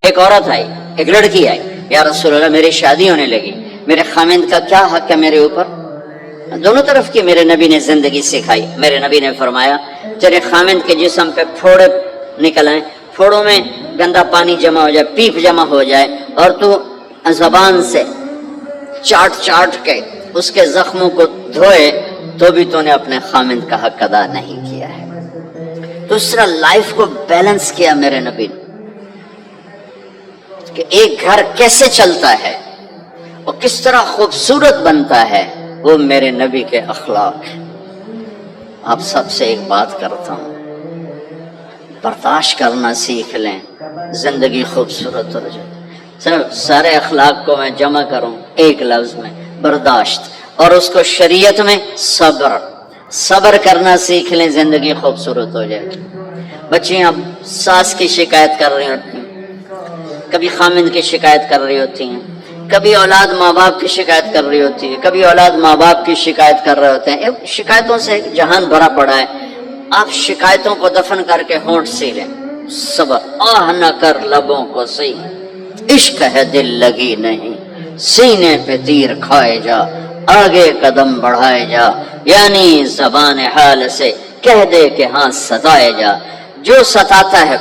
ایک عورت آئی, ایک لڑکی آئی, یا رسول اللہ میری شادی ہونے لگی, میرے خامند کا کیا حق ہے میرے اوپر؟ دونوں طرف کی میرے نبی نے زندگی سکھائی. میرے نبی نے فرمایا تیرے خامند کے جسم پہ پھوڑے نکل آئیں, پھوڑوں میں گندا پانی جمع ہو جائے, پیپ جمع ہو جائے, اور تو زبان سے چاٹ چاٹ کے اس کے زخموں کو دھوئے, تو بھی تو نے اپنے خامند کا حق ادا نہیں کیا ہے. تو اس طرح لائف کو بیلنس کیا میرے نبی نے کہ ایک گھر کیسے چلتا ہے اور کس طرح خوبصورت بنتا ہے, وہ میرے نبی کے اخلاق ہیں. آپ سب سے ایک بات کرتا ہوں, برداشت کرنا سیکھ لیں, زندگی خوبصورت ہو جائے. صرف سارے اخلاق کو میں جمع کروں ایک لفظ میں, برداشت, اور اس کو شریعت میں صبر. صبر کرنا سیکھ لیں, زندگی خوبصورت ہو جائے. بچیاں ساس کی شکایت کر رہی ہوتی ہیں, کبھی خامند کی شکایت کر رہی ہوتی ہیں, کبھی اولاد ماں باپ کی شکایت کر رہی ہوتی ہے, کبھی اولاد ماں باپ کی شکایت کر رہے ہوتے ہیں. شکایتوں سے جہان بھرا پڑا ہے. آپ شکایتوں کو دفن کر کے ہونٹ سی لیں, صبر. آہ نہ کر لبوں کو سی, عشق ہے دل لگی نہیں, سینے پہ تیر کھائے جا, آگے قدم بڑھائے جا, یعنی زبان حال سے کہہ دے کہ ہاں ستائے جا. جو ستاتا ہے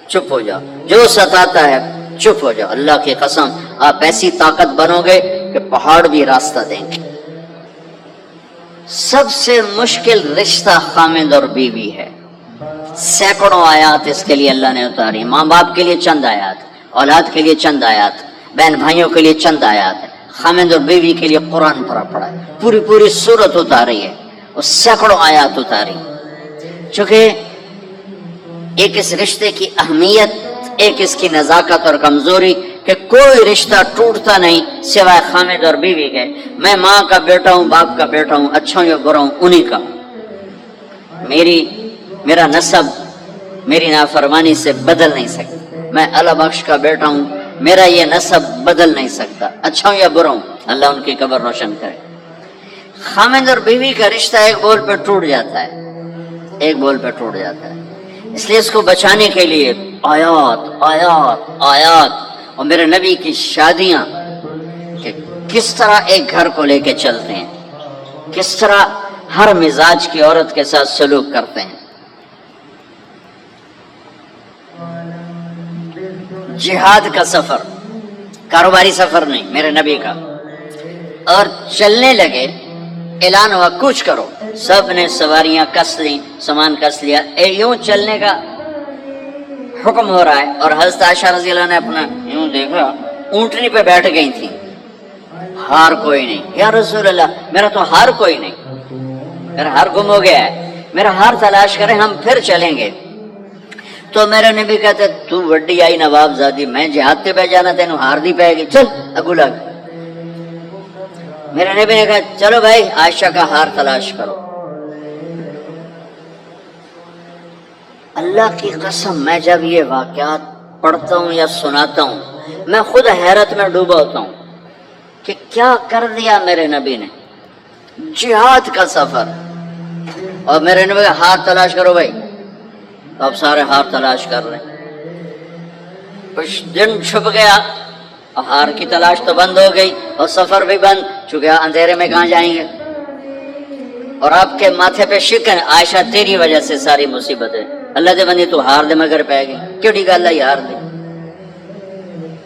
چپ ہو جاؤ, جو ستاتا ہے چپ ہو جاؤ. اللہ کی قسم آپ ایسی طاقت بنو گے کہ پہاڑ بھی راستہ دیں گے. سب سے مشکل رشتہ خامند اور بیوی ہے. سینکڑوں آیات اس کے لیے اللہ نے اتاری. ماں باپ کے لیے چند آیات, اولاد کے لیے چند آیات, بہن بھائیوں کے لیے چند آیات, خامند اور بیوی کے لیے قرآن پڑا ہے, پوری سورت اتاری ہے, اور سینکڑوں آیات اتاری. چونکہ ایک اس رشتے کی اہمیت, ایک اس کی نزاکت اور کمزوری کہ کوئی رشتہ ٹوٹتا نہیں سوائے خامد اور بیوی کے. میں ماں کا بیٹا ہوں, باپ کا بیٹا ہوں, اچھا ہوں یا برا ہوں, انہی کا. میرا نسب میری نافرمانی سے بدل نہیں سکتا. میں اللہ بخش کا بیٹا ہوں, میرا یہ نسب بدل نہیں سکتا, اچھا ہوں یا برا ہوں. اللہ ان کی قبر روشن کرے. خامد اور بیوی کا رشتہ ایک بول پہ ٹوٹ جاتا ہے, ایک بول پہ ٹوٹ جاتا ہے. اس لیے اس کو بچانے کے لیے آیات آیات آیات, اور میرے نبی کی شادیاں کہ کس طرح ایک گھر کو لے کے چلتے ہیں, کس طرح ہر مزاج کی عورت کے ساتھ سلوک کرتے ہیں. جہاد کا سفر, کاروباری سفر نہیں, میرے نبی کا. اور چلنے لگے, اعلان ہوا کوچ کرو, سب نے سواریاں کس لی, سامان کس لیا, یوں چلنے کا حکم ہو رہا ہے. اور حضرت عائشہ رضی اللہ نے اپنا یوں دیکھا, اونٹنی پہ بیٹھ گئی تھی. ہار کوئی نہیں, یا رسول اللہ میرا تو ہار کوئی نہیں, میرا ہار گم ہو گیا ہے, میرا ہار تلاش کریں, ہم پھر چلیں گے. تو میرے نبی کہتے تو وڈی آئی نواب زادی, میں جہاد تے پہ جانا, تینوں ہار دی پائے گی, چل اگو لگ. میرے نبی نے کہا چلو بھائی عائشہ کا ہار تلاش کرو. اللہ کی قسم میں جب یہ واقعات پڑھتا ہوں یا سناتا ہوں, میں خود حیرت میں ڈوبا ہوتا ہوں کہ کیا کر دیا میرے نبی نے. جہاد کا سفر, اور میرے نبی کا ہار تلاش کرو بھائی. اب سارے ہار تلاش کر رہے ہیں. کچھ دن چھپ گیا, ہار کی تلاش تو بند ہو گئی اور سفر بھی بند, چونکہ اندھیرے میں کہاں جائیں گے. اور آپ کے ماتھے پہ شکن, عائشہ تیری وجہ سے ساری مصیبت ہے, اللہ دے بندی تو ہار دے مگر پہ گئی, کیڑی گل ہے ہار دے.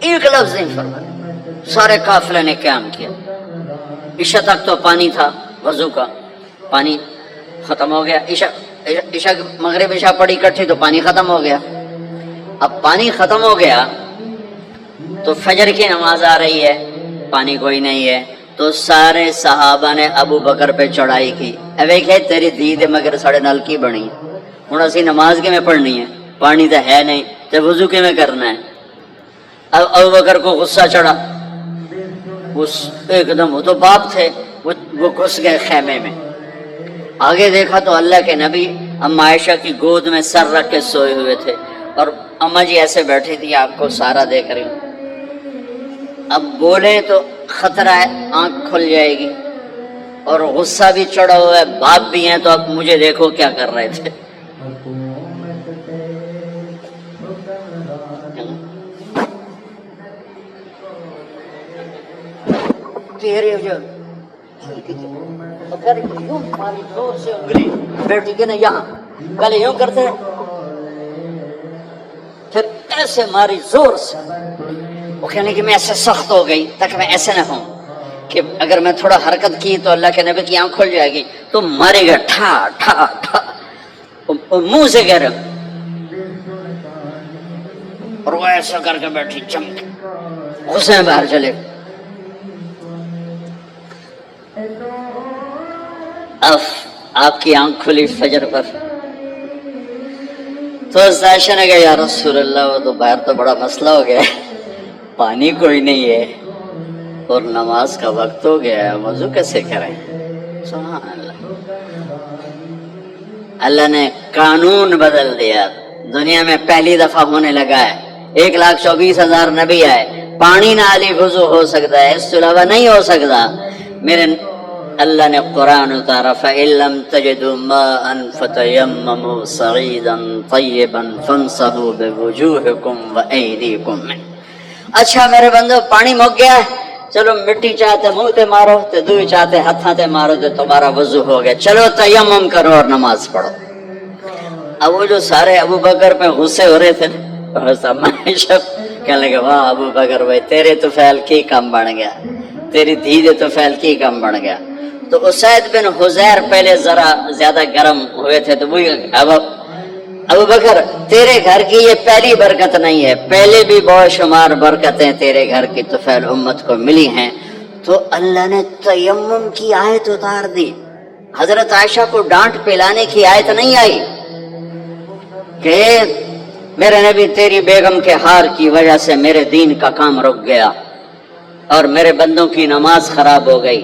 ایک لفظ نہیں فرمایا. سارے قافلے نے قیام کیا. عشاء تک تو پانی تھا, وضو کا پانی ختم ہو گیا. عشاء مغرب عشاء پڑی اکٹھی تو پانی ختم ہو گیا. اب پانی ختم ہو گیا تو فجر کی نماز آ رہی ہے, پانی کوئی نہیں ہے. تو سارے صحابہ نے ابو بکر پہ چڑھائی کی, ویکھے تیری دید مگر ساڑے نال کی بنی, ہوں اسی نماز کے میں پڑھنی ہے, پانی تو ہے نہیں, تو وضو کے میں کرنا ہے. اب ابو بکر کو غصہ چڑھا, ایک دم, وہ تو باپ تھے, وہ گھس گئے خیمے میں. آگے دیکھا تو اللہ کے نبی اما عائشہ کی گود میں سر رکھ کے سوئے ہوئے تھے, اور اما جی ایسے بیٹھی تھی, آپ کو سارا دیکھ رہی ہوں. اب بولے تو خطرہ ہے آنکھ کھل جائے گی, اور غصہ بھی چڑھا ہوا ہے, باپ بھی ہیں, تو اب مجھے دیکھو کیا کر رہے تھے. پھر یہ جو تو پھر یوں ماری زور سے انگلی بیٹی کے نا یہاں پہلے یوں کرتے ہیں پھر ایسے ماری زور سے. وہ کہنے کہ میں ایسے سخت ہو گئی تاکہ میں ایسے نہ ہوں کہ اگر میں تھوڑا حرکت کی تو اللہ کے نبی کی آنکھ کھل جائے گی تو مارے گا ٹھا ٹھا ٹھا منہ سے کہہ رہے اور وہ ایسا کر کے بیٹھی چمک غصے میں باہر چلے. اب آپ کی آنکھ کھلی فجر پر تو عائشہ نے کہا یا رسول اللہ وہ تو باہر تو بڑا مسئلہ ہو گیا ہے, پانی کوئی نہیں ہے اور نماز کا وقت ہو گیا ہے, وضو کیسے کریں. سبحان اللہ, اللہ نے قانون بدل دیا. دنیا میں پہلی دفعہ ہونے لگا ہے 1,24,000 نبی آئے, پانی نہ علی وضو ہو سکتا ہے, اس کے علاوہ نہیں ہو سکتا. میرے اللہ نے قرآن اتارا فَإِن لَّمْ تَجِدُوا مَاءً فَتَيَمَّمُوا صَعِيدًا طَيِّبًا فَامْسَحُوا بِوُجُوهِكُمْ وَأَيْدِيكُمْ. اچھا میرے بندو پانی مک گیا, چلو مٹی چاہتے منہ تے مارو تے دوئی چاہتے ہاتھاں تے مارو تے تمہارا وضو ہو گیا, چلو تیمم کرو اور نماز پڑھو. اب وہ جو سارے ابو بکر پہ غصے ہو رہے تھے کہنے لگے واہ ابو بکر بھائی تیرے تو فعل کی کم بن گیا, تیری دھی دے تو فعل کی کم بن گیا. تو اسید بن حذیر پہلے ذرا زیادہ گرم ہوئے تھے تو وہی ابو بکر تیرے گھر کی یہ پہلی برکت نہیں ہے, پہلے بھی بہت شمار برکتیں تیرے گھر کی تو فعل امت کو ملی ہیں. تو اللہ نے تیمم کی آیت اتار دی. حضرت عائشہ کو ڈانٹ پلانے کی آیت نہیں آئی کہ میرے نبی تیری بیگم کے ہار کی وجہ سے میرے دین کا کام رک گیا اور میرے بندوں کی نماز خراب ہو گئی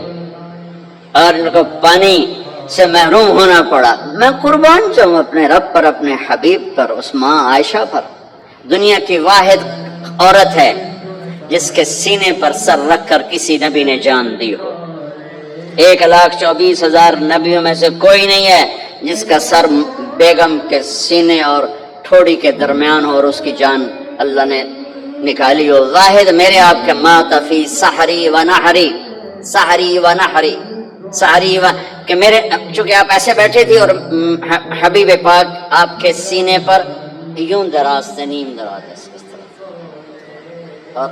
اور ان کو پانی سے محروم ہونا پڑا. میں قربان جاؤں اپنے رب پر, اپنے حبیب پر, اس ماں عائشہ پر. دنیا کی واحد عورت ہے جس کے سینے پر سر رکھ کر کسی نبی نے جان دی ہو. 1,24,000 نبیوں میں سے کوئی نہیں ہے جس کا سر بیگم کے سینے اور ٹھوڑی کے درمیان ہو اور اس کی جان اللہ نے نکالی ہو. واحد میرے آپ کے مات فی سحری و نحری, سحری و نحری, سحری و کہ میرے چونکہ آپ ایسے بیٹھے تھی اور حبیب پاک آپ کے سینے پر یوں دراز سے نیم دراز اس طرح اور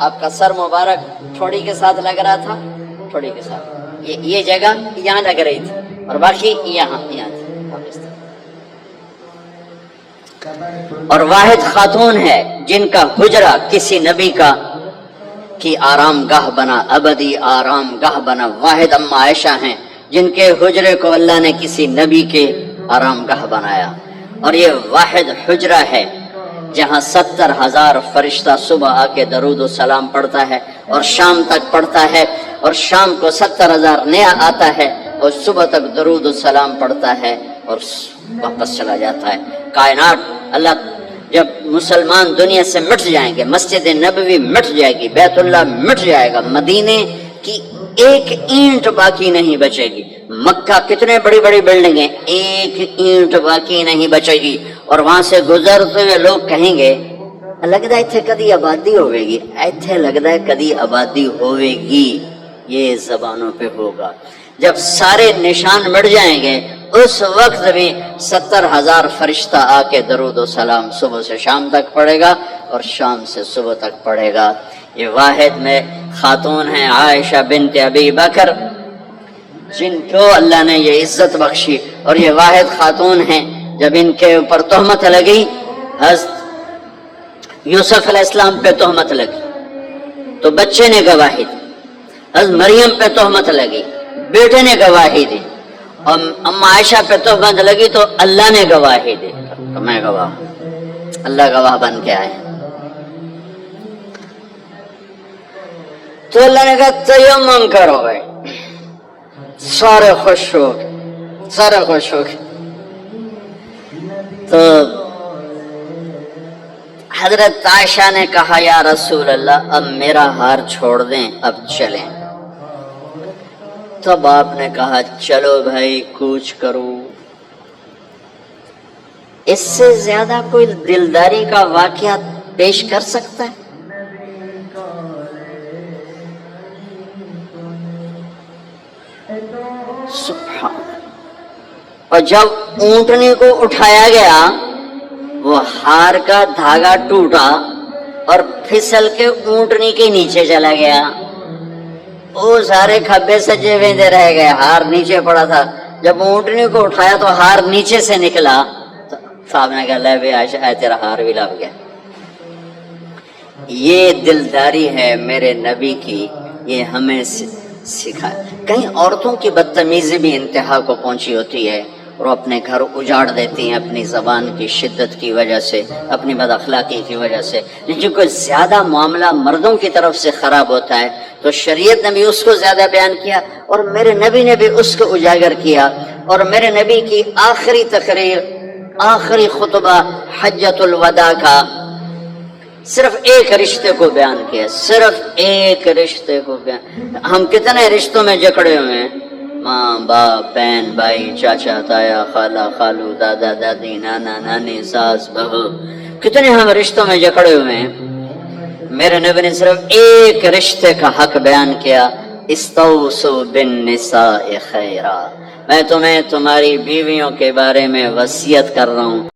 آپ کا سر مبارک ٹھوڑی کے ساتھ لگ رہا تھا, ٹھوڑی کے ساتھ یہ جگہ یہاں لگ رہی تھی اور باقی یہاں تھی. اور واحد خاتون ہے جن کا حجرہ کسی نبی کی آرام گاہ بنا, ابدی آرام گاہ بنا. واحد اما عائشہ ہیں جن کے حجرے کو اللہ نے کسی نبی کے آرام گاہ بنایا. اور یہ واحد حجرہ ہے جہاں 70,000 فرشتہ صبح آ کے درود و سلام پڑھتا ہے اور شام تک پڑھتا ہے, اور شام کو 70,000 نیا آتا ہے اور صبح تک درود و سلام پڑھتا ہے اور واپس چلا جاتا ہے. کائنات اللہ جب مسلمان دنیا سے مٹ جائیں گے, مسجد نبوی مٹ جائے گی, بیت اللہ مٹ جائے گا, مدینے کی ایک اینٹ باقی نہیں بچے گی. مکہ کتنے بڑی بڑی بلڈنگیں, ایک اینٹ باقی نہیں بچے گی. اور وہاں سے گزرتے ہوئے لوگ کہیں گے لگتا ہے ایتھے کدی آبادی ہوئے گی, ایتھے لگتا ہے کدی آبادی ہوئے گی. یہ زبانوں پہ ہوگا. جب سارے نشان مٹ جائیں گے اس وقت بھی 70,000 فرشتہ آ کے درود و سلام صبح سے شام تک پڑھے گا اور شام سے صبح تک پڑھے گا. یہ واحد میں خاتون ہیں عائشہ بنت ابی بکر جن کو اللہ نے یہ عزت بخشی. اور یہ واحد خاتون ہیں جب ان کے اوپر تہمت لگی, حضرت یوسف علیہ السلام پہ تہمت لگی تو بچے نے گواہی دی, حضرت مریم پہ تہمت لگی بیٹے نے گواہی دی, اور اما عائشہ پہ تہمت لگی تو اللہ نے گواہی دی. تو میں گواہ, اللہ گواہ بن کے آئے. تو اللہ نے کہا تیمم کرو بھائی. سارے خوش ہو گئے, سارے خوش ہو گئے. تو حضرت عائشہ نے کہا یا رسول اللہ اب میرا ہار چھوڑ دیں, اب چلیں. تب آپ نے کہا چلو بھائی کوچ کرو. اس سے زیادہ کوئی دلداری کا واقعہ پیش کر سکتا ہے؟ سبحان۔ اور جب اونٹنی کو اٹھایا گیا وہ ہار کا دھاگا ٹوٹا اور پھسل کے اونٹنی کے نیچے چلا گیا، وہ سارے کھبے سجے ہوئے رہ گئے، ہار نیچے پڑا تھا۔ جب اونٹنی کو اٹھایا تو ہار نیچے سے نکلا، تو صاحب نے کہا لے بھی عائشہ تیرا ہار بھی لگ گیا۔ یہ دلداری ہے میرے نبی کی، یہ ہمیں سکھا۔ کہیں عورتوں کی بدتمیزی بھی انتہا کو پہنچی ہوتی ہے اور اپنے گھر اجاڑ دیتی ہیں اپنی زبان کی شدت کی وجہ سے، اپنی بد اخلاقی کی وجہ سے، لیکن کوئی زیادہ معاملہ مردوں کی طرف سے خراب ہوتا ہے تو شریعت نے بھی اس کو زیادہ بیان کیا اور میرے نبی نے بھی اس کو اجاگر کیا۔ اور میرے نبی کی آخری تقریر، آخری خطبہ حجۃ الوداع کا صرف ایک رشتے کو بیان کیا، صرف ایک رشتے کو بیان۔ ہم کتنے رشتوں میں جکڑے ہوئے ہیں، ماں باپ، بہن بھائی، چاچا تایا، خالہ خالو، دادا دادی، نانا نانی، ساس بہو، کتنے ہم رشتوں میں جکڑے ہوئے ہیں۔ میرے نبی نے صرف ایک رشتے کا حق بیان کیا، استوصوا بالنساء خیرا، میں تمہیں تمہاری بیویوں کے بارے میں وصیت کر رہا ہوں